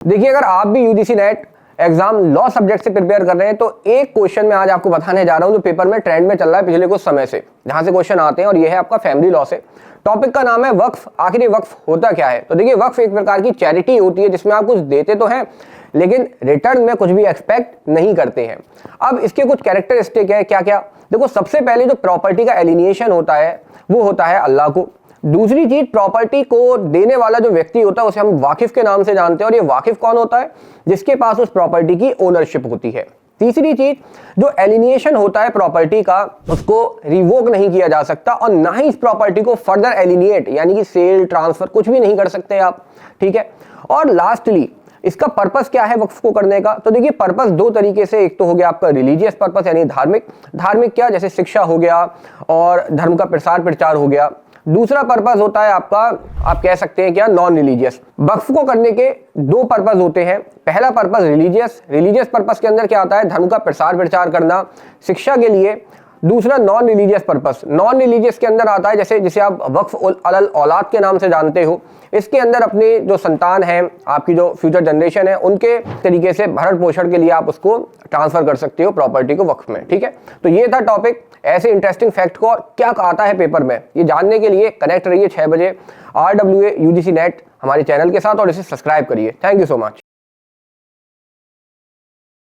देखिए, अगर आप भी UGC net exam law subject से प्रिपेयर कर रहे हैं तो एक क्वेश्चन मैं आज आपको बताने जा रहा हूं जो पेपर में ट्रेंड में चल रहा है पिछले कुछ समय से, जहां से क्वेश्चन आते हैं, और ये है आपका फैमिली लॉ से। टॉपिक का नाम है वक्फ। आखिर ये वक्फ होता क्या है? तो देखिए, वक्फ एक प्रकार की चैरिटी होती है जिसमें आप कुछ देते तो हैं लेकिन रिटर्न में कुछ भी एक्सपेक्ट नहीं करते हैं। अब इसके कुछ कैरेक्टरिस्टिक है, क्या क्या? देखो, सबसे पहले जो प्रॉपर्टी का एलिनिएशन होता है वो होता है अल्लाह को। दूसरी चीज, प्रॉपर्टी को देने वाला जो व्यक्ति होता है उसे हम वाकिफ के नाम से जानते हैं, और ये वाकिफ कौन होता है? जिसके पास उस प्रॉपर्टी की ओनरशिप होती है। तीसरी चीज, जो एलिनिएशन होता है प्रॉपर्टी का, उसको रिवोक नहीं किया जा सकता, और ना ही इस प्रॉपर्टी को फर्दर एलिनिएट यानी कि सेल, ट्रांसफर कुछ भी नहीं कर सकते आप, ठीक है। और लास्टली, इसका पर्पस क्या है वक्फ को करने का? तो देखिए, पर्पस दो तरीके से, एक तो हो गया आपका रिलीजियस पर्पस यानी धार्मिक। धार्मिक क्या? जैसे शिक्षा हो गया और धर्म का प्रसार प्रचार हो गया। दूसरा पर्पस होता है आपका, आप कह सकते हैं क्या, नॉन रिलीजियस। वक्फ को करने के दो पर्पस होते हैं। पहला पर्पस रिलीजियस। रिलीजियस पर्पस के अंदर क्या आता है? धर्म का प्रसार प्रचार करना, शिक्षा के लिए। दूसरा non religious purpose. Non religious के अंदर आता है जैसे जिसे आप वक्फ अलल औलाद के नाम से जानते हो। इसके अंदर अपने जो संतान हैं, आपकी जो फ्यूचर जनरेशन है, उनके तरीके से भरण पोषण के लिए आप उसको ट्रांसफर कर सकते हो प्रॉपर्टी को वक्फ में, ठीक है। तो ये था टॉपिक। ऐसे इंटरेस्टिंग फैक्ट को और क्या आता है पेपर में, ये जानने के लिए कनेक्ट रहिए 6 बजे RWA UGC नेट हमारे चैनल के साथ, और इसे सब्सक्राइब करिए। Thank you so much.